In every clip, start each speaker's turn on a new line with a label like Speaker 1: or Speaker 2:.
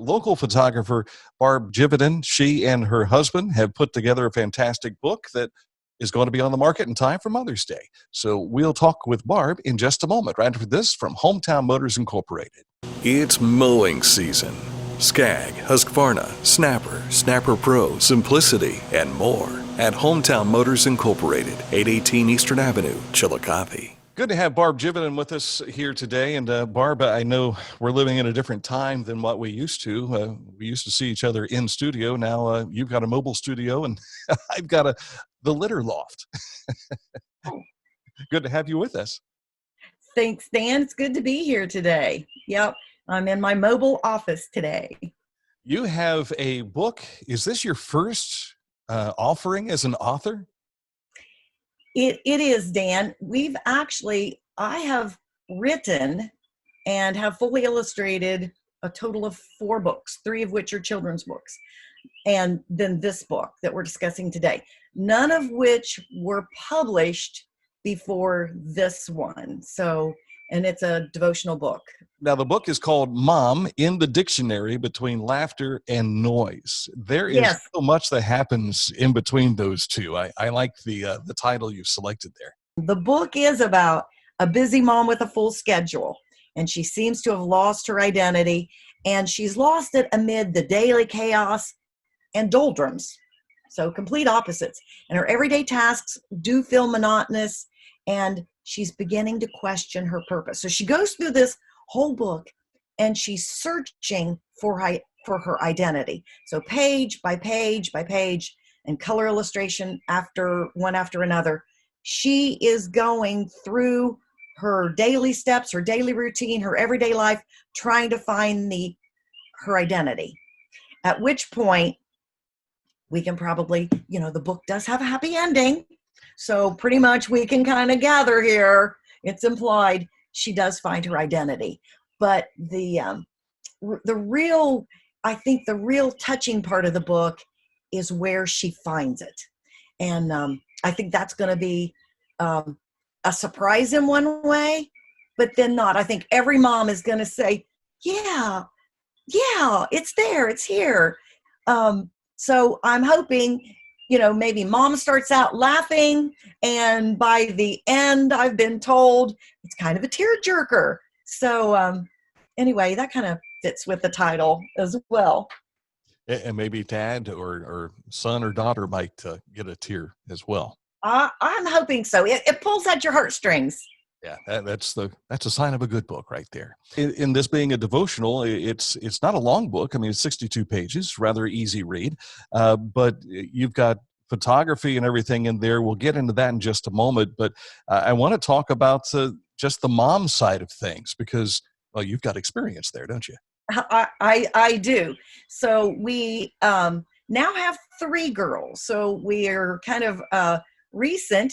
Speaker 1: local photographer, Barb Jividen. She and her husband have put together a fantastic book that is going to be on the market in time for Mother's Day. So we'll talk with Barb in just a moment, right after this from Hometown Motors Incorporated. It's mowing season. Skag, Husqvarna, Snapper, Snapper Pro, Simplicity, and more at Hometown Motors Incorporated, 818 Eastern Avenue, Chillicothe. Good to have Barb Jividen with us here today. And Barb, I know we're living in a different time than what we used to. We used to see each other in studio. Now you've got a mobile studio, and I've got the litter loft. Good to have you with us.
Speaker 2: Thanks, Dan. It's good to be here today. Yep, I'm in my mobile office today.
Speaker 1: You have a book. Is this your first offering as an author?
Speaker 2: It is, Dan. I have written and have fully illustrated a total of 4 books, 3 of which are children's books, and then this book that we're discussing today, none of which were published before this one. And it's a devotional book.
Speaker 1: Now, the book is called Mom in the Dictionary Between Laughter and Noise. There is so much that happens in between those two. I like the title you've selected there.
Speaker 2: The book is about a busy mom with a full schedule, and she seems to have lost her identity, and she's lost it amid the daily chaos and doldrums. So complete opposites. And her everyday tasks do feel monotonous, and she's beginning to question her purpose. So she goes through this whole book and she's searching for her identity. So page by page by page and color illustration after another, she is going through her daily steps, her daily routine, her everyday life, trying to find her identity. At which point we can probably, the book does have a happy ending. So pretty much we can kind of gather here, it's implied she does find her identity. But the real touching part of the book is where she finds it. And I think that's going to be a surprise in one way, but then not. I think every mom is going to say, yeah, it's there, it's here. So I'm hoping, maybe mom starts out laughing, and by the end, I've been told it's kind of a tearjerker. So anyway, that kind of fits with the title as well.
Speaker 1: And maybe dad or son or daughter might get a tear as well.
Speaker 2: I'm hoping so. It pulls at your heartstrings.
Speaker 1: Yeah, that's a sign of a good book right there. In this being a devotional, it's not a long book. I mean, it's 62 pages, rather easy read. But you've got photography and everything in there. We'll get into that in just a moment. But I want to talk about just the mom side of things because, well, you've got experience there, don't you?
Speaker 2: I do. So we now have 3 girls. So we are kind of recent.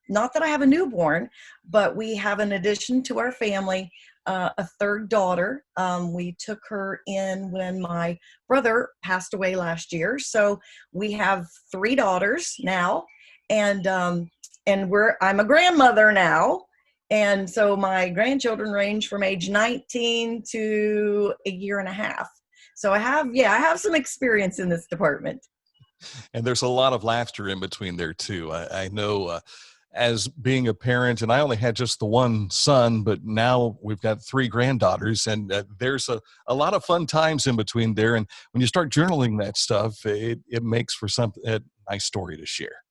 Speaker 2: Not that I have a newborn, but we have an addition to our family, a 3rd daughter. We took her in when my brother passed away last year. So we have 3 daughters now, and I'm a grandmother now. And so my grandchildren range from age 19 to a year and a half. So I have some experience in this department.
Speaker 1: And there's a lot of laughter in between there too. I know as being a parent, and I only had just the one son, but now we've got 3 granddaughters, and there's a lot of fun times in between there. And when you start journaling that stuff, it makes for a nice story to share.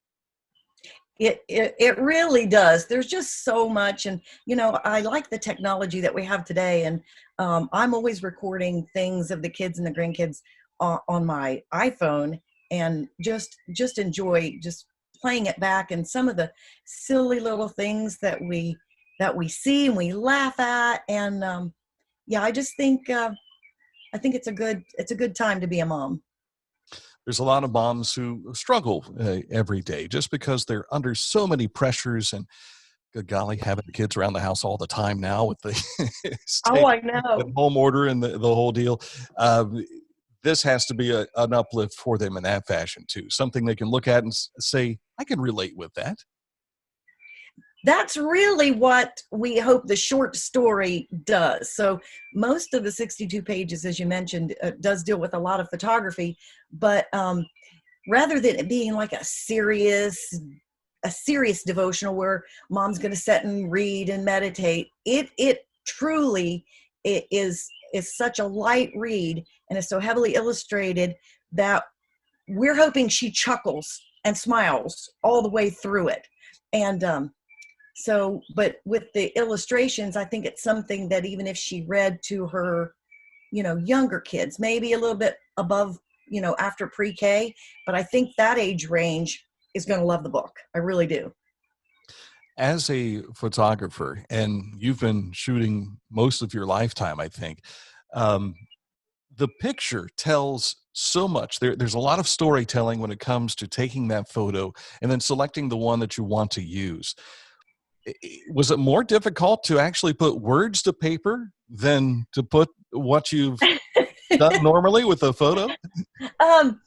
Speaker 2: It really does. There's just so much. And, I like the technology that we have today. And I'm always recording things of the kids and the grandkids on my iPhone, and just enjoy just playing it back, and some of the silly little things that we see and we laugh at. And I just think I think it's a good time to be a mom.
Speaker 1: There's a lot of moms who struggle every day just because they're under so many pressures, and good golly, having the kids around the house all the time now with the
Speaker 2: I know.
Speaker 1: the home order and the whole deal. This has to be an uplift for them in that fashion too. Something they can look at and say, I can relate with that.
Speaker 2: that's really what we hope the short story does. So most of the 62 pages, as you mentioned, does deal with a lot of photography, but rather than it being like a serious devotional where mom's going to sit and read and meditate, it truly is such a light read, and is so heavily illustrated that we're hoping she chuckles and smiles all the way through it. And so, but with the illustrations, I think it's something that even if she read to her, younger kids, maybe a little bit above, after pre-K, but I think that age range is going to love the book. I really do.
Speaker 1: As a photographer, and you've been shooting most of your lifetime, I think, the picture tells so much. There's a lot of storytelling when it comes to taking that photo and then selecting the one that you want to use. Was it more difficult to actually put words to paper than to put what you've done normally with a photo?
Speaker 2: Um,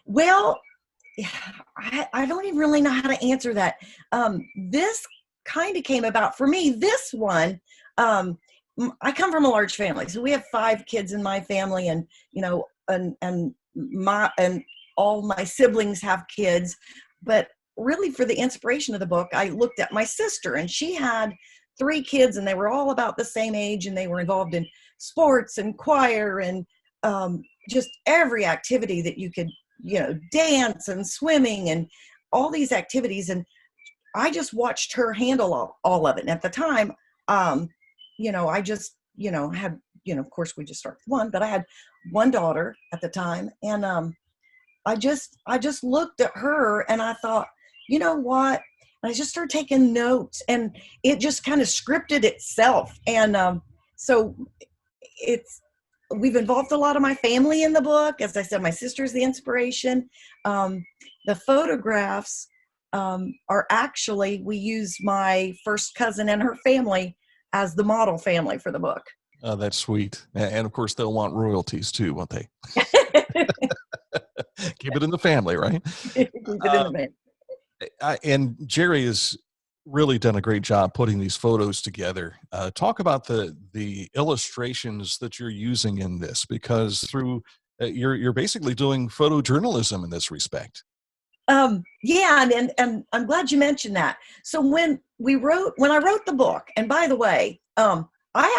Speaker 2: well, I don't even really know how to answer that. This kind of came about for me. This one, I come from a large family, so we have 5 kids in my family, and and all my siblings have kids. But really, for the inspiration of the book, I looked at my sister, and she had 3 kids, and they were all about the same age, and they were involved in sports and choir and just every activity that you could, dance and swimming and all these activities. And I just watched her handle all of it. And at the time, I just, had, of course we just started with one, but I had one daughter at the time. And I just looked at her and I thought, you know what? And I just started taking notes, and it just kind of scripted itself. And so we've involved a lot of my family in the book. As I said, my sister's the inspiration. The photographs are actually, we use my first cousin and her family as the model family for the book.
Speaker 1: Oh, that's sweet. And of course, they'll want royalties too, won't they? Keep it in the family, right?
Speaker 2: Keep it in the family.
Speaker 1: And Jerry has really done a great job putting these photos together. Talk about the illustrations that you're using in this, because through you're basically doing photojournalism in this respect.
Speaker 2: Yeah, and I'm glad you mentioned that. So when I wrote the book, and by the way, I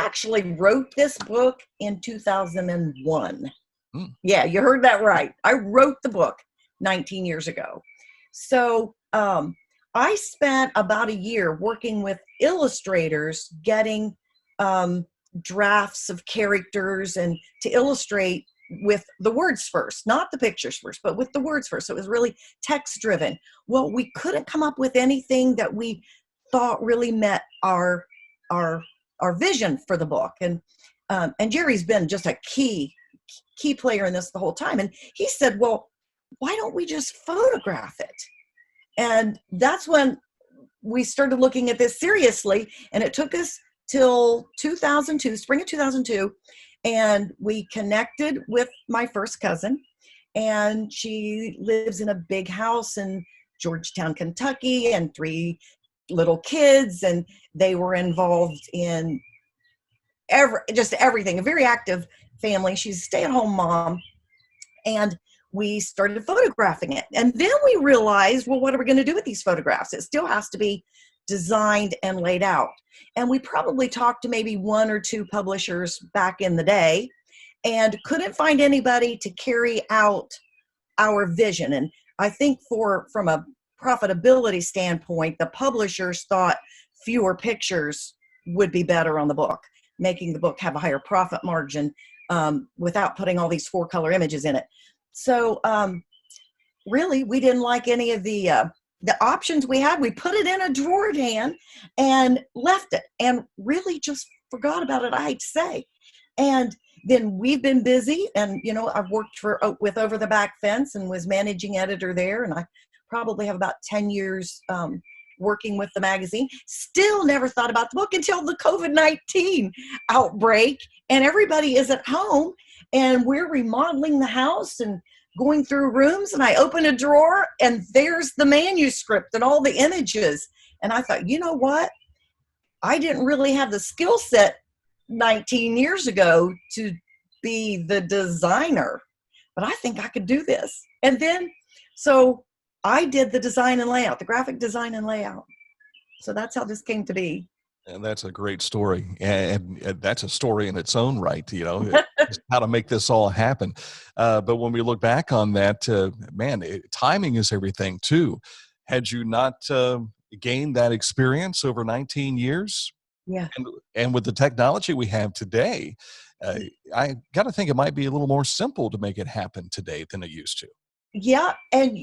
Speaker 2: actually wrote this book in 2001. Yeah, you heard that right. I wrote the book 19 years ago. So I spent about a year working with illustrators, getting drafts of characters and to illustrate with the words first, not the pictures first, but with the words first. So it was really text driven. Well, we couldn't come up with anything that we thought really met our vision for the book. And Jerry's been just a key player in this the whole time. And he said, well, why don't we just photograph it? And that's when we started looking at this seriously. And it took us till 2002, spring of 2002. And we connected with my first cousin, and she lives in a big house in Georgetown, Kentucky, and 3 little kids. And they were involved in everything, a very active family. She's a stay-at-home mom. And we started photographing it. And then we realized, well, what are we going to do with these photographs? It still has to be designed and laid out. And we probably talked to maybe 1 or 2 publishers back in the day and couldn't find anybody to carry out our vision. And I think from a profitability standpoint, the publishers thought fewer pictures would be better on the book, making the book have a higher profit margin without putting all these 4-color images in it. So really, we didn't like any of the options we had. We put it in a drawer, Dan, and left it, and really just forgot about it, I hate to say. And then we've been busy, and I've worked with Over the Back Fence and was managing editor there, and I probably have about 10 years working with the magazine. Still never thought about the book until the COVID-19 outbreak, and everybody is at home, and we're remodeling the house and going through rooms, and I open a drawer and there's the manuscript and all the images. And I thought, you know what? I didn't really have the skill set 19 years ago to be the designer, but I think I could do this. And then, so I did the design and layout, the graphic design and layout. So that's how this came to be.
Speaker 1: And that's a great story. And that's a story in its own right, just how to make this all happen. But when we look back on that, timing is everything too. Had you not gained that experience over 19 years,
Speaker 2: Yeah.
Speaker 1: and with the technology we have today, I got to think it might be a little more simple to make it happen today than it used to.
Speaker 2: Yeah. And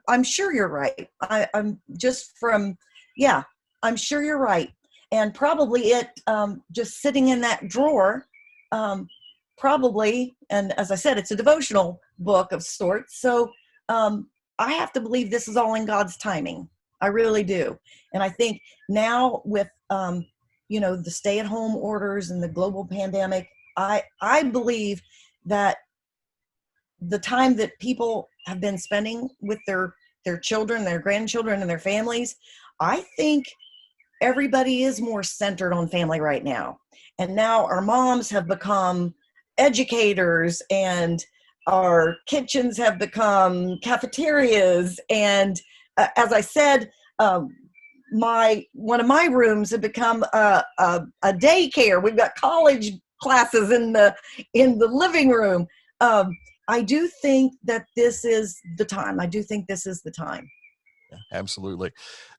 Speaker 2: I'm sure you're right. I'm just from, yeah, I'm sure you're right. And probably it just sitting in that drawer, probably, and as I said, it's a devotional book of sorts. So I have to believe this is all in God's timing. I really do. And I think now with, the stay-at-home orders and the global pandemic, I believe that the time that people have been spending with their children, their grandchildren, and their families, I think everybody is more centered on family right now. And now our moms have become educators, and our kitchens have become cafeterias. And as I said, one of my rooms had become a daycare. We've got college classes in the living room. I do think that this is the time. I do think this is the time.
Speaker 1: Yeah, absolutely.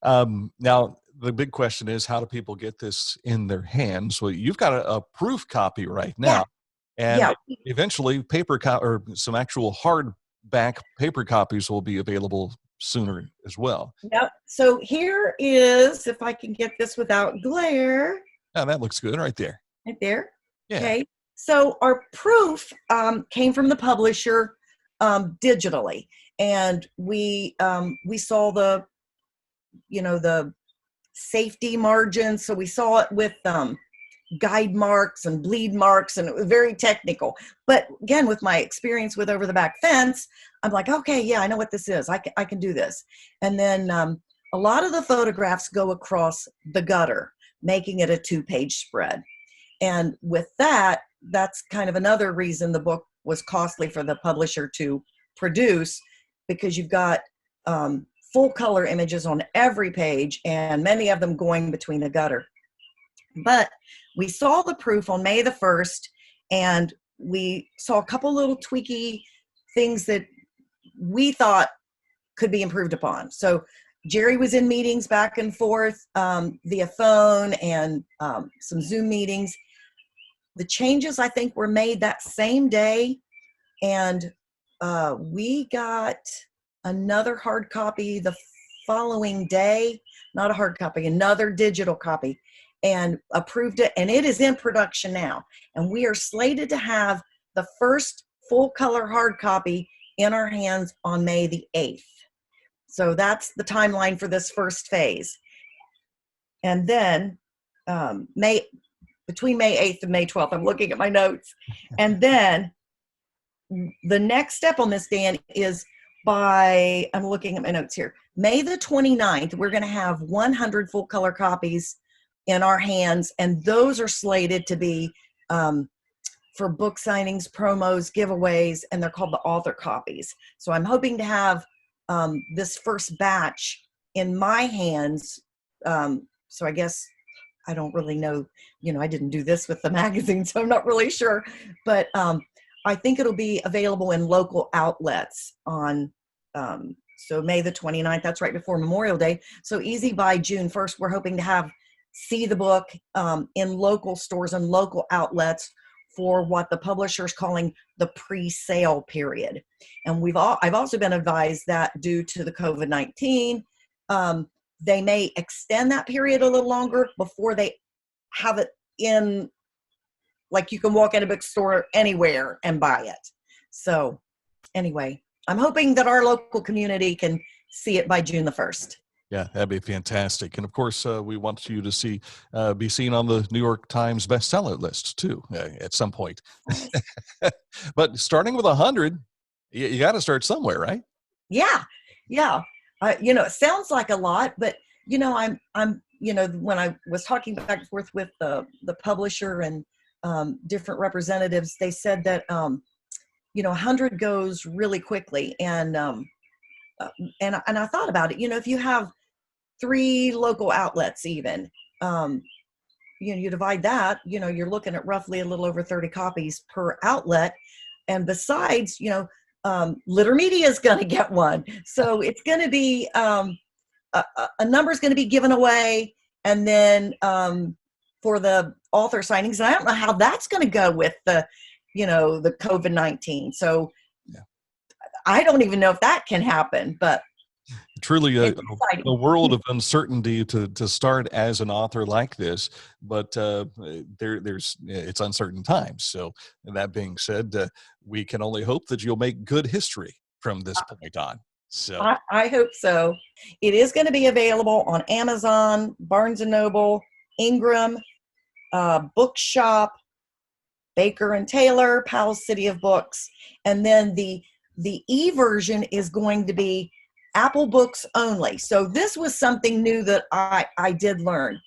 Speaker 1: Now, the big question is, how do people get this in their hands? Well, you've got a proof copy right now, and eventually or some actual hardback paper copies will be available sooner as well.
Speaker 2: Yep. So here is, if I can get this without glare.
Speaker 1: Oh, that looks good right there.
Speaker 2: Right there.
Speaker 1: Yeah.
Speaker 2: Okay. So our proof came from the publisher digitally, and we saw the safety margins. So we saw it with guide marks and bleed marks, and it was very technical. But again, with my experience with Over the Back Fence, I'm like, okay, yeah, I know what this is. I can do this. And then a lot of the photographs go across the gutter, making it a 2-page spread. And with that, that's kind of another reason the book was costly for the publisher to produce, because you've got full color images on every page, and many of them going between the gutter. But we saw the proof on May the 1st, and we saw a couple little tweaky things that we thought could be improved upon. So Jerry was in meetings back and forth via phone and some Zoom meetings. The changes, I think, were made that same day, and we got another hard copy the following day, not a hard copy, another digital copy, and approved it, and it is in production now. And we are slated to have the first full color hard copy in our hands on May the 8th. So that's the timeline for this first phase. And then between May 8th and May 12th, I'm looking at my notes. And then the next step on this, Dan, is I'm looking at my notes here, May the 29th, we're going to have 100 full color copies in our hands. And those are slated to be for book signings, promos, giveaways, and they're called the author copies. So I'm hoping to have this first batch in my hands. So I guess I don't really know, I didn't do this with the magazine, so I'm not really sure. But I think it'll be available in local outlets on, so May the 29th, that's right before Memorial Day. So easy by June 1st, we're hoping to see the book in local stores and local outlets for what the publisher is calling the pre-sale period. And I've also been advised that due to the COVID-19, they may extend that period a little longer before they have it in, like you can walk in a bookstore anywhere and buy it. So anyway, I'm hoping that our local community can see it by June the 1st.
Speaker 1: Yeah, that'd be fantastic. And of course, we want you to be seen on the New York Times bestseller list too at some point. But starting with 100, You got to start somewhere, right?
Speaker 2: Yeah, yeah. It sounds like a lot, but when I was talking back and forth with the publisher and different representatives, they said that 100 goes really quickly, uh, and I thought about it. If you have 3 local outlets, even you divide that, you're looking at roughly a little over 30 copies per outlet. And besides, Litter Media is going to get one. So it's going to be a number is going to be given away. And then for the author signings, and I don't know how that's going to go with the COVID-19. So
Speaker 1: Yeah.
Speaker 2: I don't even know if that can happen, but
Speaker 1: Truly
Speaker 2: it's exciting.
Speaker 1: a world of uncertainty to start as an author like this, but it's uncertain times. So that being said, we can only hope that you'll make good history from this point on. So
Speaker 2: I hope so. It is going to be available on Amazon, Barnes & Noble, Ingram, Bookshop, Baker and Taylor, Powell's City of Books. And then the e-version is going to be Apple Books only. So this was something new that I did learn.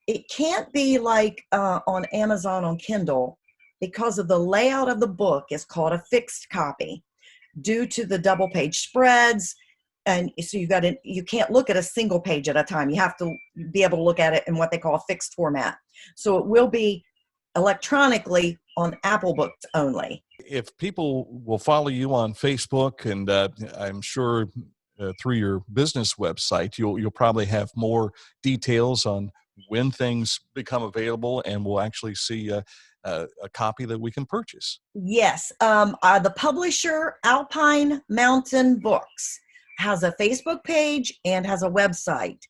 Speaker 2: It can't be like on Amazon on Kindle, because of the layout of the book is called a fixed copy due to the double page spreads. And so you can't look at a single page at a time. You have to be able to look at it in what they call a fixed format. So it will be electronically on Apple Books only.
Speaker 1: if people will follow you on Facebook, and I'm sure through your business website, you'll probably have more details on when things become available, and we'll actually see a copy that we can purchase.
Speaker 2: Yes. The publisher, Alpine Mountain Books, has a Facebook page and has a website.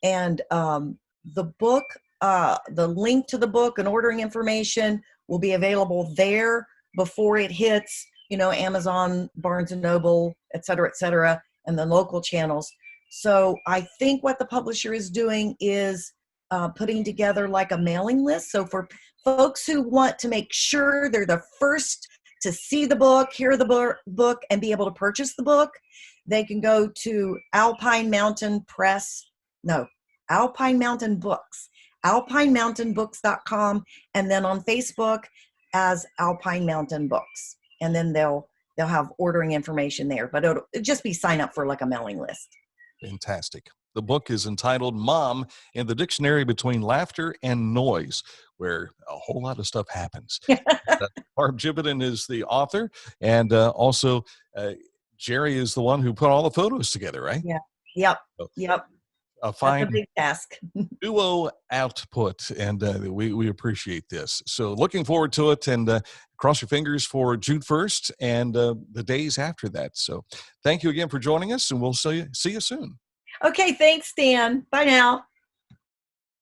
Speaker 2: And the book, the link to the book and ordering information will be available there before it hits, Amazon, Barnes and Noble, et cetera, and the local channels. So I think what the publisher is doing is putting together like a mailing list. So for folks who want to make sure they're the first to see the book, hear the book, and be able to purchase the book, they can go to Alpine Mountain Books, alpinemountainbooks.com, and then on Facebook as Alpine Mountain Books. And then they'll have ordering information there, but it'll just be sign up for like a mailing list.
Speaker 1: Fantastic. The book is entitled Mom in the Dictionary Between Laughter and Noise, where a whole lot of stuff happens. Barb Jividen is the author, and also Jerry is the one who put all the photos together, right?
Speaker 2: Yeah. Yep.
Speaker 1: So,
Speaker 2: Yep.
Speaker 1: a fine
Speaker 2: That's a big task.
Speaker 1: duo output, and we appreciate this. So looking forward to it, and cross your fingers for June 1st and the days after that. So thank you again for joining us, and we'll see you soon.
Speaker 2: Okay, thanks, Stan. Bye now.